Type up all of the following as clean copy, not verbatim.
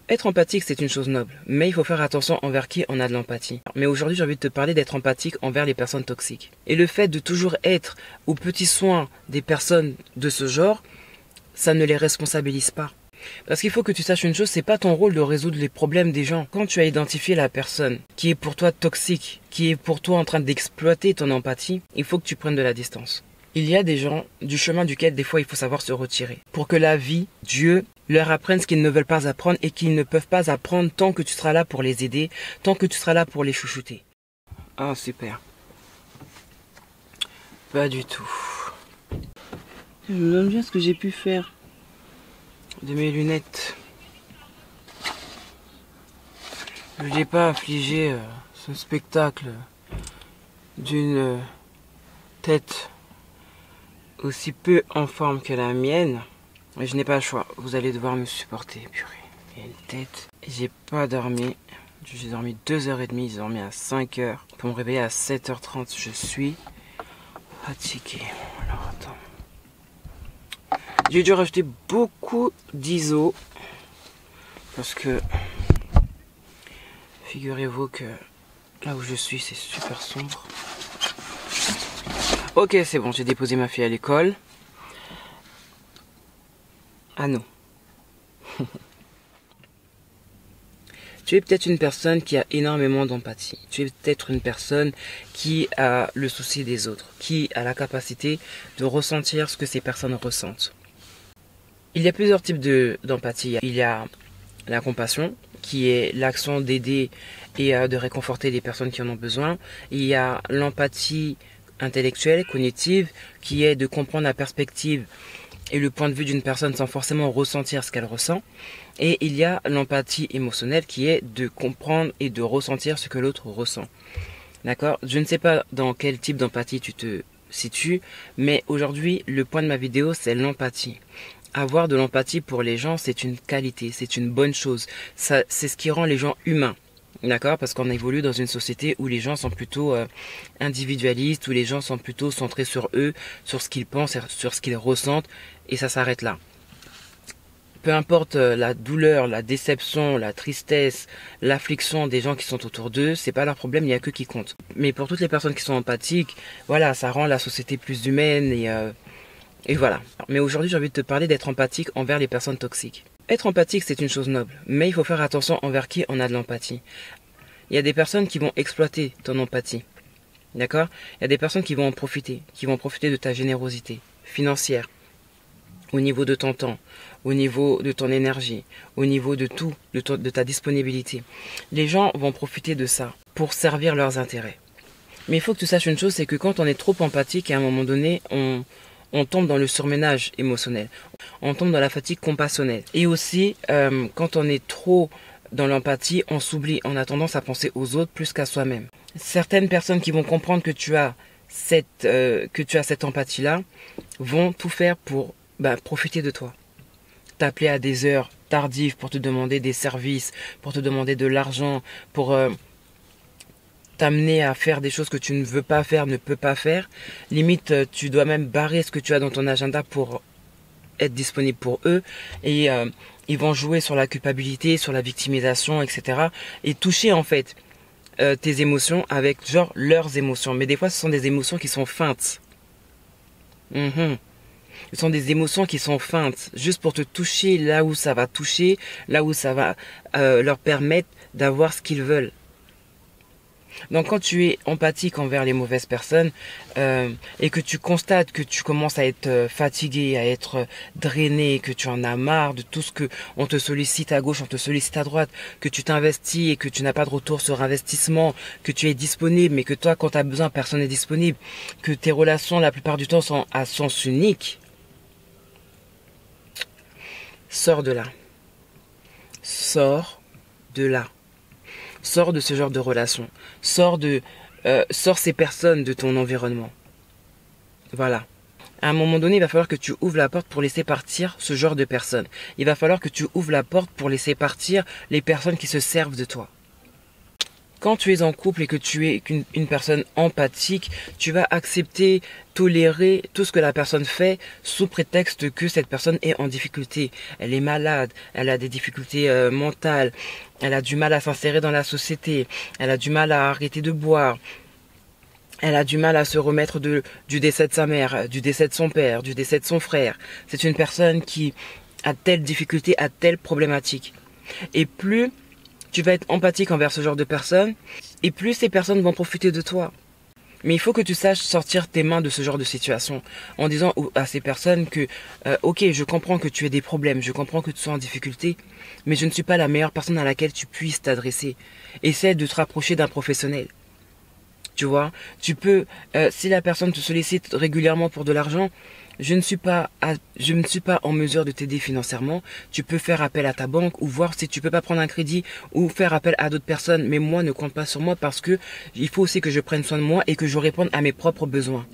Être empathique, c'est une chose noble, mais il faut faire attention envers qui on a de l'empathie. Mais aujourd'hui, j'ai envie de te parler d'être empathique envers les personnes toxiques. Et le fait de toujours être aux petits soins des personnes de ce genre, ça ne les responsabilise pas. Parce qu'il faut que tu saches une chose, c'est pas ton rôle de résoudre les problèmes des gens. Quand tu as identifié la personne qui est pour toi toxique, qui est pour toi en train d'exploiter ton empathie, il faut que tu prennes de la distance. Il y a des gens du chemin duquel des fois il faut savoir se retirer. Pour que la vie, Dieu, leur apprenne ce qu'ils ne veulent pas apprendre et qu'ils ne peuvent pas apprendre tant que tu seras là pour les aider, tant que tu seras là pour les chouchouter. Ah, super. Pas du tout. Je me demande bien ce que j'ai pu faire de mes lunettes. Je n'ai pas affligé ce spectacle d'une tête aussi peu en forme que la mienne. Mais je n'ai pas le choix. Vous allez devoir me supporter, purée. Il y a une tête. J'ai pas dormi. J'ai dormi 2h30. J'ai dormi à 5h. Pour me réveiller à 7h30, je suis fatigué. Alors attends. J'ai dû rajouter beaucoup d'ISO. Parce que figurez-vous que là où je suis, c'est super sombre. Ok, c'est bon, j'ai déposé ma fille à l'école. Ah non. Tu es peut-être une personne qui a énormément d'empathie. Tu es peut-être une personne qui a le souci des autres, qui a la capacité de ressentir ce que ces personnes ressentent. Il y a plusieurs types d'empathie. Il y a la compassion, qui est l'action d'aider et de réconforter les personnes qui en ont besoin. Il y a l'empathie intellectuelle, cognitive, qui est de comprendre la perspective et le point de vue d'une personne sans forcément ressentir ce qu'elle ressent. Et il y a l'empathie émotionnelle qui est de comprendre et de ressentir ce que l'autre ressent. D'accord? Je ne sais pas dans quel type d'empathie tu te situes, mais aujourd'hui, le point de ma vidéo, c'est l'empathie. Avoir de l'empathie pour les gens, c'est une qualité, c'est une bonne chose. C'est ce qui rend les gens humains. D'accord? Parce qu'on évolue dans une société où les gens sont plutôt individualistes, où les gens sont plutôt centrés sur eux, sur ce qu'ils pensent, sur ce qu'ils ressentent, et ça s'arrête là. Peu importe la douleur, la déception, la tristesse, l'affliction des gens qui sont autour d'eux, c'est pas leur problème, il n'y a que qui compte. Mais pour toutes les personnes qui sont empathiques, voilà, ça rend la société plus humaine et voilà. Mais aujourd'hui, j'ai envie de te parler d'être empathique envers les personnes toxiques. Être empathique, c'est une chose noble, mais il faut faire attention envers qui on a de l'empathie. Il y a des personnes qui vont exploiter ton empathie. D'accord? Il y a des personnes qui vont en profiter, de ta générosité financière, au niveau de ton temps, au niveau de ton énergie, au niveau de tout, de ta disponibilité. Les gens vont profiter de ça pour servir leurs intérêts. Mais il faut que tu saches une chose, c'est que quand on est trop empathique, à un moment donné, on tombe dans le surménage émotionnel. On tombe dans la fatigue compassionnelle. Et aussi, quand on est trop dans l'empathie, on s'oublie. On a tendance à penser aux autres plus qu'à soi-même. Certaines personnes qui vont comprendre que tu as cette empathie-là vont tout faire pour profiter de toi. T'appeler à des heures tardives pour te demander des services, pour te demander de l'argent, pour t'amener à faire des choses que tu ne veux pas faire, ne peux pas faire. Limite, tu dois même barrer ce que tu as dans ton agenda pour être disponible pour eux. Et ils vont jouer sur la culpabilité, sur la victimisation, etc. Et toucher en fait tes émotions avec genre leurs émotions. Mais des fois, ce sont des émotions qui sont feintes. Ce sont des émotions qui sont feintes, juste pour te toucher là où ça va toucher, là où ça va leur permettre d'avoir ce qu'ils veulent. Donc quand tu es empathique envers les mauvaises personnes et que tu constates que tu commences à être fatigué, à être drainé, que tu en as marre de tout ce que on te sollicite à gauche, on te sollicite à droite, que tu t'investis et que tu n'as pas de retour sur investissement, que tu es disponible mais que toi quand tu as besoin personne n'est disponible, que tes relations la plupart du temps sont à sens unique, sors de là. Sors de là. Sors de ce genre de relation. Sors ces personnes de ton environnement. Voilà. À un moment donné, il va falloir que tu ouvres la porte pour laisser partir ce genre de personnes. Il va falloir que tu ouvres la porte pour laisser partir les personnes qui se servent de toi. Quand tu es en couple et que tu es une personne empathique, tu vas accepter, tolérer tout ce que la personne fait sous prétexte que cette personne est en difficulté. Elle est malade, elle a des difficultés mentales, elle a du mal à s'insérer dans la société, elle a du mal à arrêter de boire, elle a du mal à se remettre du décès de sa mère, du décès de son père, du décès de son frère. C'est une personne qui a telle difficulté, a telle problématique. Et plus tu vas être empathique envers ce genre de personnes, et plus ces personnes vont profiter de toi. Mais il faut que tu saches sortir tes mains de ce genre de situation, en disant à ces personnes que, ok, je comprends que tu aies des problèmes, je comprends que tu sois en difficulté, mais je ne suis pas la meilleure personne à laquelle tu puisses t'adresser. Essaie de te rapprocher d'un professionnel. Tu vois, tu peux, si la personne te sollicite régulièrement pour de l'argent, je ne suis pas en mesure de t'aider financièrement. Tu peux faire appel à ta banque ou voir si tu peux pas prendre un crédit ou faire appel à d'autres personnes. Mais moi, ne compte pas sur moi parce que il faut aussi que je prenne soin de moi et que je réponde à mes propres besoins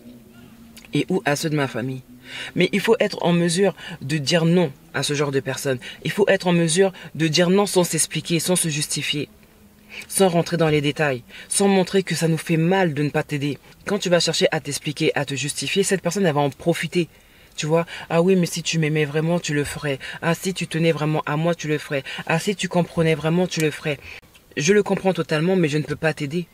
et ou à ceux de ma famille. Mais il faut être en mesure de dire non à ce genre de personnes. Il faut être en mesure de dire non sans s'expliquer, sans se justifier, sans rentrer dans les détails, sans montrer que ça nous fait mal de ne pas t'aider. Quand tu vas chercher à t'expliquer, à te justifier, cette personne, elle va en profiter. Tu vois, ah oui, mais si tu m'aimais vraiment, tu le ferais. Ah, si tu tenais vraiment à moi, tu le ferais. Ah, si tu comprenais vraiment, tu le ferais. Je le comprends totalement, mais je ne peux pas t'aider.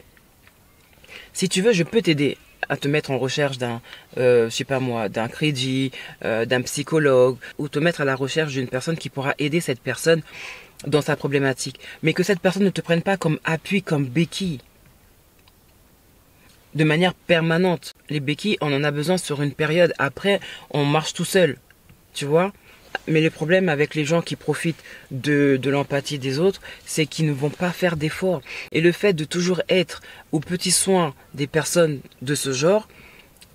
Si tu veux, je peux t'aider à te mettre en recherche d'un, je sais pas moi, d'un crédit, d'un psychologue, ou te mettre à la recherche d'une personne qui pourra aider cette personne dans sa problématique. Mais que cette personne ne te prenne pas comme appui, comme béquille, de manière permanente. Les béquilles, on en a besoin sur une période. Après, on marche tout seul. Tu vois? Mais le problème avec les gens qui profitent de l'empathie des autres, c'est qu'ils ne vont pas faire d'efforts. Et le fait de toujours être aux petits soins des personnes de ce genre,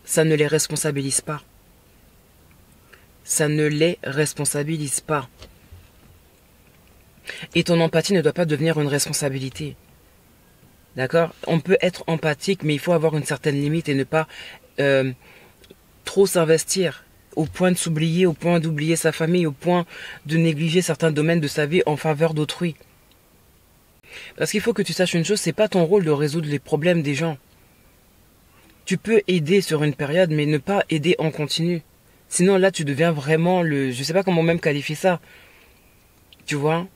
ça ne les responsabilise pas. Ça ne les responsabilise pas. Et ton empathie ne doit pas devenir une responsabilité. D'accord? On peut être empathique, mais il faut avoir une certaine limite et ne pas trop s'investir au point de s'oublier, au point d'oublier sa famille, au point de négliger certains domaines de sa vie en faveur d'autrui. Parce qu'il faut que tu saches une chose, c'est pas ton rôle de résoudre les problèmes des gens. Tu peux aider sur une période, mais ne pas aider en continu. Sinon là, tu deviens vraiment je sais pas comment même qualifier ça. Tu vois?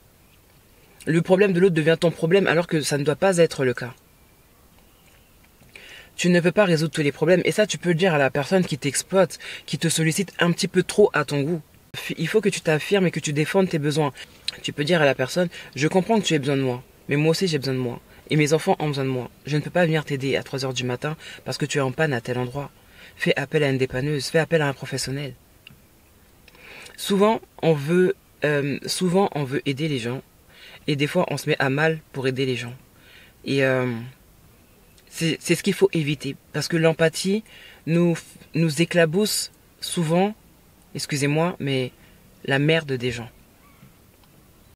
Le problème de l'autre devient ton problème alors que ça ne doit pas être le cas. Tu ne peux pas résoudre tous les problèmes et ça tu peux le dire à la personne qui t'exploite, qui te sollicite un petit peu trop à ton goût. Il faut que tu t'affirmes et que tu défendes tes besoins. Tu peux dire à la personne, je comprends que tu aies besoin de moi, mais moi aussi j'ai besoin de moi. Et mes enfants ont besoin de moi. Je ne peux pas venir t'aider à 3 heures du matin parce que tu es en panne à tel endroit. Fais appel à une dépanneuse, fais appel à un professionnel. Souvent on veut aider les gens. Et des fois, on se met à mal pour aider les gens. Et c'est ce qu'il faut éviter. Parce que l'empathie nous éclabousse souvent, excusez-moi, mais la merde des gens.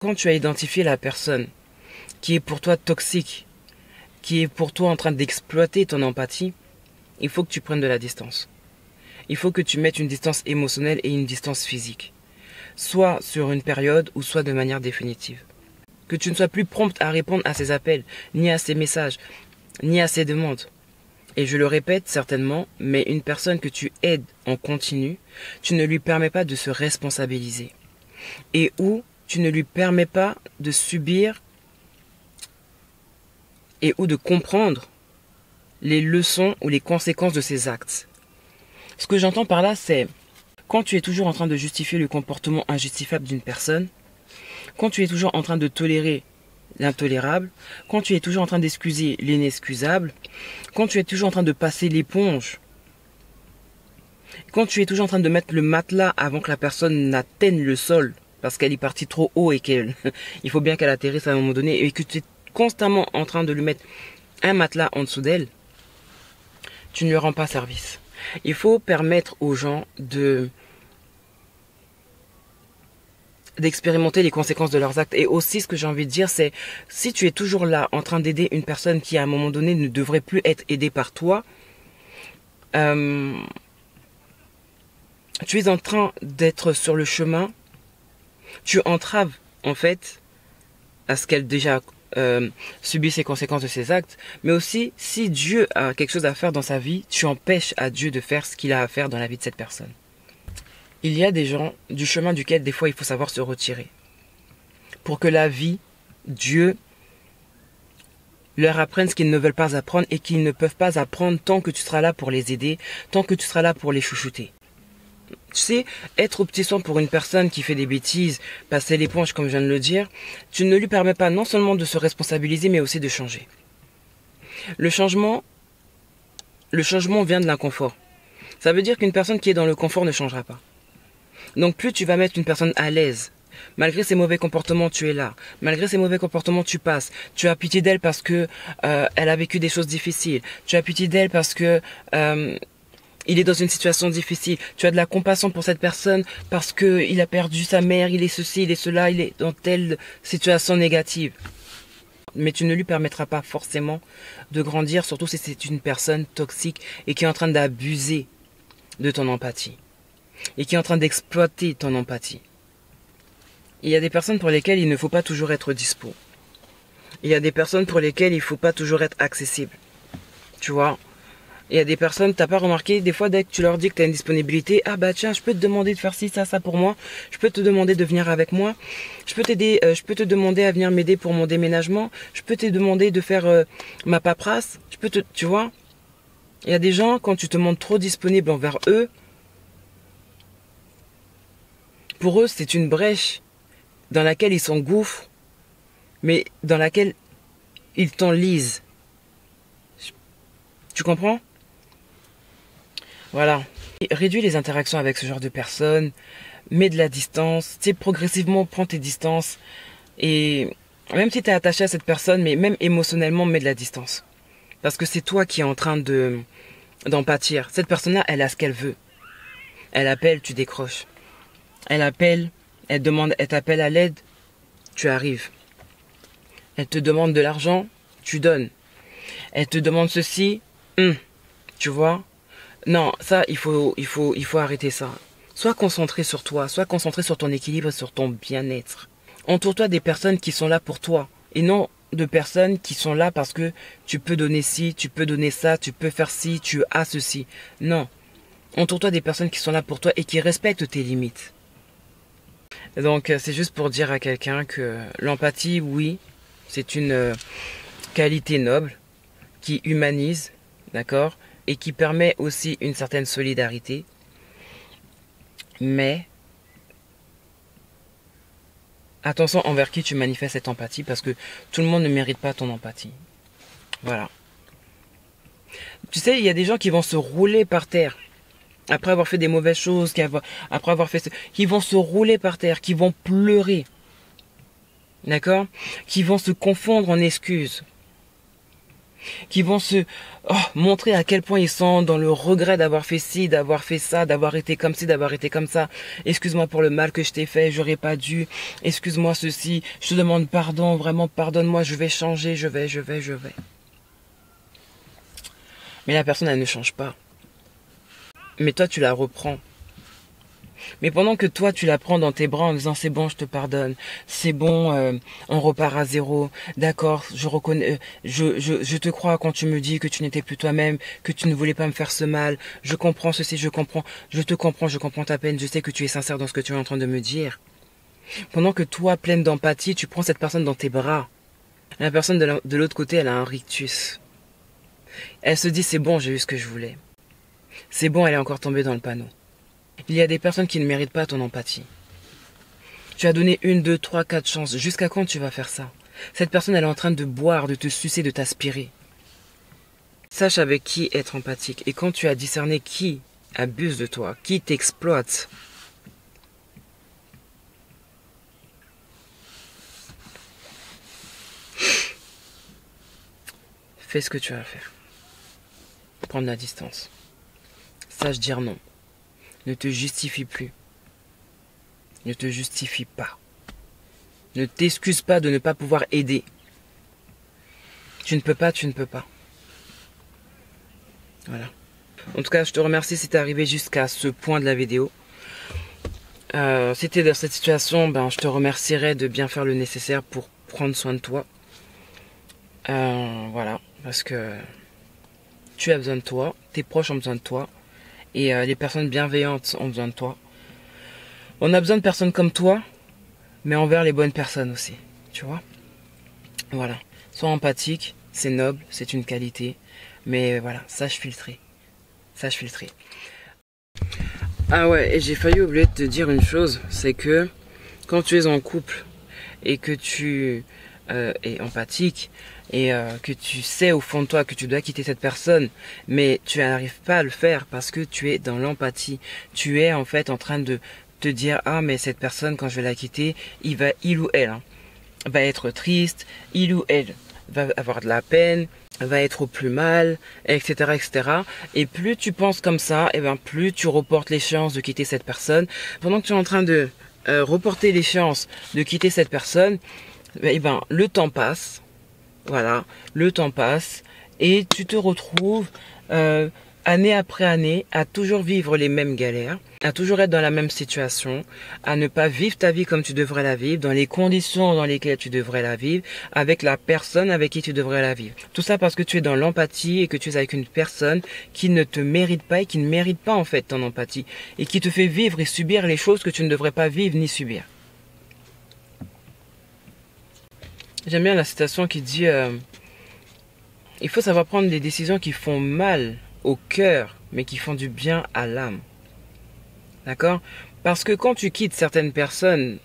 Quand tu as identifié la personne qui est pour toi toxique, qui est pour toi en train d'exploiter ton empathie, il faut que tu prennes de la distance. Il faut que tu mettes une distance émotionnelle et une distance physique. Soit sur une période ou soit de manière définitive. Que tu ne sois plus prompte à répondre à ses appels, ni à ses messages, ni à ses demandes. Et je le répète certainement, mais une personne que tu aides en continu, tu ne lui permets pas de se responsabiliser. Et ou tu ne lui permets pas de subir et ou de comprendre les leçons ou les conséquences de ses actes. Ce que j'entends par là, c'est quand tu es toujours en train de justifier le comportement injustifiable d'une personne, quand tu es toujours en train de tolérer l'intolérable, quand tu es toujours en train d'excuser l'inexcusable, quand tu es toujours en train de passer l'éponge, quand tu es toujours en train de mettre le matelas avant que la personne n'atteigne le sol, parce qu'elle est partie trop haut et il faut bien qu'elle atterrisse à un moment donné, et que tu es constamment en train de lui mettre un matelas en dessous d'elle, tu ne lui rends pas service. Il faut permettre aux gens d'expérimenter les conséquences de leurs actes. Et aussi, ce que j'ai envie de dire, c'est si tu es toujours là en train d'aider une personne qui à un moment donné ne devrait plus être aidée par toi, tu es en train d'être sur le chemin, tu entraves en fait à ce qu'elle déjà subisse les conséquences de ses actes, mais aussi si Dieu a quelque chose à faire dans sa vie, tu empêches à Dieu de faire ce qu'il a à faire dans la vie de cette personne. Il y a des gens du chemin duquel des fois il faut savoir se retirer. Pour que la vie, Dieu, leur apprenne ce qu'ils ne veulent pas apprendre et qu'ils ne peuvent pas apprendre tant que tu seras là pour les aider, tant que tu seras là pour les chouchouter. Tu sais, être au petit soin pour une personne qui fait des bêtises, passer l'éponge comme je viens de le dire, tu ne lui permets pas non seulement de se responsabiliser mais aussi de changer. Le changement vient de l'inconfort. Ça veut dire qu'une personne qui est dans le confort ne changera pas. Donc plus tu vas mettre une personne à l'aise, malgré ses mauvais comportements, tu es là. Malgré ses mauvais comportements, tu passes. Tu as pitié d'elle parce que elle a vécu des choses difficiles. Tu as pitié d'elle parce que il est dans une situation difficile. Tu as de la compassion pour cette personne parce que il a perdu sa mère, il est ceci, il est cela, il est dans telle situation négative. Mais tu ne lui permettras pas forcément de grandir, surtout si c'est une personne toxique et qui est en train d'abuser de ton empathie. Et qui est en train d'exploiter ton empathie. Il y a des personnes pour lesquelles il ne faut pas toujours être dispo. Il y a des personnes pour lesquelles il ne faut pas toujours être accessible. Tu vois? Il y a des personnes, t'as pas remarqué, des fois dès que tu leur dis que tu as une disponibilité, ah bah tiens, je peux te demander de faire ci, ça pour moi, je peux te demander de venir avec moi, je peux t'aider, je peux te demander à venir m'aider pour mon déménagement, je peux te demander de faire ma paperasse, tu vois? Il y a des gens, quand tu te montres trop disponible envers eux, pour eux, c'est une brèche dans laquelle ils s'engouffrent, mais dans laquelle ils t'enlisent. Tu comprends? Voilà. Réduis les interactions avec ce genre de personnes, mets de la distance, tu sais, progressivement prends tes distances, et même si tu es attaché à cette personne, mais même émotionnellement, mets de la distance. Parce que c'est toi qui es en train d'en pâtir. Cette personne-là, elle a ce qu'elle veut. Elle appelle, tu décroches. Elle appelle, elle t'appelle à l'aide, tu arrives. Elle te demande de l'argent, tu donnes. Elle te demande ceci, tu vois. Non, ça, il faut arrêter ça. Sois concentré sur toi, sois concentré sur ton équilibre et sur ton bien-être. Entoure-toi des personnes qui sont là pour toi et non de personnes qui sont là parce que tu peux donner ci, tu peux donner ça, tu peux faire ci, tu as ceci. Non. Entoure-toi des personnes qui sont là pour toi et qui respectent tes limites. Donc, c'est juste pour dire à quelqu'un que l'empathie, oui, c'est une qualité noble qui humanise, d'accord, et qui permet aussi une certaine solidarité. Mais attention envers qui tu manifestes cette empathie parce que tout le monde ne mérite pas ton empathie. Voilà. Tu sais, il y a des gens qui vont se rouler par terre après avoir fait des mauvaises choses, après avoir fait qui vont se rouler par terre, qui vont pleurer. D'accord? Qui vont se confondre en excuses. Qui vont se montrer à quel point ils sont dans le regret d'avoir fait ci, d'avoir fait ça, d'avoir été comme ci, d'avoir été comme ça. Excuse-moi pour le mal que je t'ai fait, j'aurais pas dû. Excuse-moi ceci, je te demande pardon, vraiment pardonne-moi, je vais changer, je vais. Mais la personne, elle ne change pas. Mais toi, tu la reprends. Mais pendant que toi, tu la prends dans tes bras en disant c'est bon, je te pardonne, c'est bon, on repart à zéro, d'accord, je reconnais, je te crois quand tu me dis que tu n'étais plus toi-même, que tu ne voulais pas me faire ce mal, je comprends ceci, je te comprends, je comprends ta peine, je sais que tu es sincère dans ce que tu es en train de me dire. Pendant que toi, pleine d'empathie, tu prends cette personne dans tes bras, la personne de l'autre côté, elle a un rictus. Elle se dit c'est bon, j'ai eu ce que je voulais. C'est bon, elle est encore tombée dans le panneau. Il y a des personnes qui ne méritent pas ton empathie. Tu as donné 1, 2, 3, 4 chances. Jusqu'à quand tu vas faire ça? Cette personne, elle est en train de boire, de te sucer, de t'aspirer. Sache avec qui être empathique. Et quand tu as discerné qui abuse de toi, qui t'exploite, fais ce que tu as à faire. Prendre la distance. Sache dire non. Ne te justifie plus. Ne te justifie pas. Ne t'excuse pas de ne pas pouvoir aider. Tu ne peux pas, tu ne peux pas. Voilà. En tout cas, je te remercie si tu es arrivé jusqu'à ce point de la vidéo. Si tu es dans cette situation, je te remercierai de bien faire le nécessaire pour prendre soin de toi. Voilà, parce que tu as besoin de toi, tes proches ont besoin de toi, et les personnes bienveillantes ont besoin de toi. On a besoin de personnes comme toi, mais envers les bonnes personnes aussi, tu vois. Voilà, sois empathique, c'est noble, c'est une qualité, mais voilà, sache filtrer, sache filtrer. Ah ouais, et j'ai failli oublier de te dire une chose, c'est que quand tu es en couple et que tu es empathique et que tu sais au fond de toi que tu dois quitter cette personne, mais tu n'arrives pas à le faire parce que tu es dans l'empathie. Tu es en fait en train de te dire, ah mais cette personne quand je vais la quitter, il ou elle va être triste, il ou elle va avoir de la peine, va être au plus mal, etc., etc. Et plus tu penses comme ça, et ben plus tu reportes l'échéance de quitter cette personne. Pendant que tu es en train de reporter l'échéance de quitter cette personne, et ben le temps passe, voilà, le temps passe, et tu te retrouves année après année à toujours vivre les mêmes galères, à toujours être dans la même situation, à ne pas vivre ta vie comme tu devrais la vivre, dans les conditions dans lesquelles tu devrais la vivre, avec la personne avec qui tu devrais la vivre. Tout ça parce que tu es dans l'empathie et que tu es avec une personne qui ne te mérite pas et qui ne mérite pas en fait ton empathie et qui te fait vivre et subir les choses que tu ne devrais pas vivre ni subir. J'aime bien la citation qui dit il faut savoir prendre des décisions qui font mal au cœur, mais qui font du bien à l'âme. D'accord? Parce que quand tu quittes certaines personnes,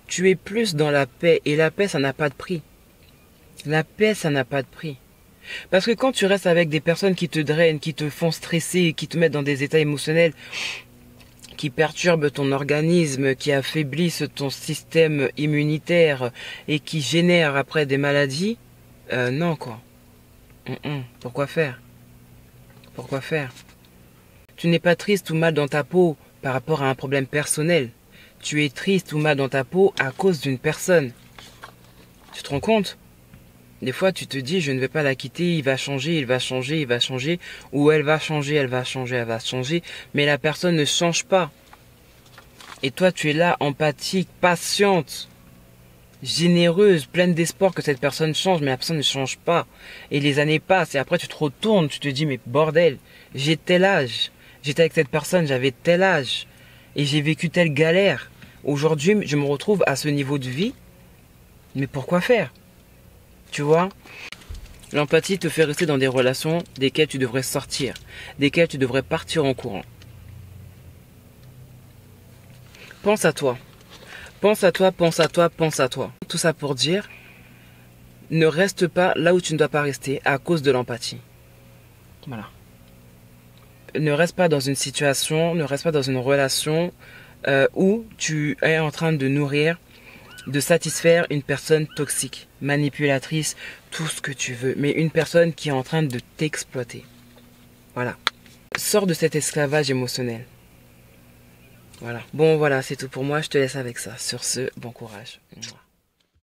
tu es plus dans la paix. Et la paix, ça n'a pas de prix. La paix, ça n'a pas de prix. Parce que quand tu restes avec des personnes qui te drainent, qui te font stresser, qui te mettent dans des états émotionnels, qui perturbent ton organisme, qui affaiblissent ton système immunitaire et qui génèrent après des maladies, non quoi. Pourquoi faire? Pourquoi faire? Tu n'es pas triste ou mal dans ta peau par rapport à un problème personnel. Tu es triste ou mal dans ta peau à cause d'une personne. Tu te rends compte? Des fois, tu te dis, je ne vais pas la quitter, il va changer, il va changer, il va changer. Ou elle va changer, elle va changer, elle va changer. Mais la personne ne change pas. Et toi, tu es là, empathique, patiente, généreuse, pleine d'espoir que cette personne change, mais la personne ne change pas. Et les années passent, et après tu te retournes, tu te dis, mais bordel, j'ai tel âge, j'étais avec cette personne, j'avais tel âge, et j'ai vécu telle galère. Aujourd'hui, je me retrouve à ce niveau de vie, mais pourquoi faire? Tu vois? L'empathie te fait rester dans des relations desquelles tu devrais sortir, desquelles tu devrais partir en courant. Pense à toi. Pense à toi, pense à toi, pense à toi. Tout ça pour dire, ne reste pas là où tu ne dois pas rester à cause de l'empathie. Voilà. Ne reste pas dans une situation, ne reste pas dans une relation où tu es en train de nourrir, de satisfaire une personne toxique, manipulatrice, tout ce que tu veux, mais une personne qui est en train de t'exploiter. Voilà. Sors de cet esclavage émotionnel. Voilà. Bon, voilà, c'est tout pour moi. Je te laisse avec ça. Sur ce, bon courage.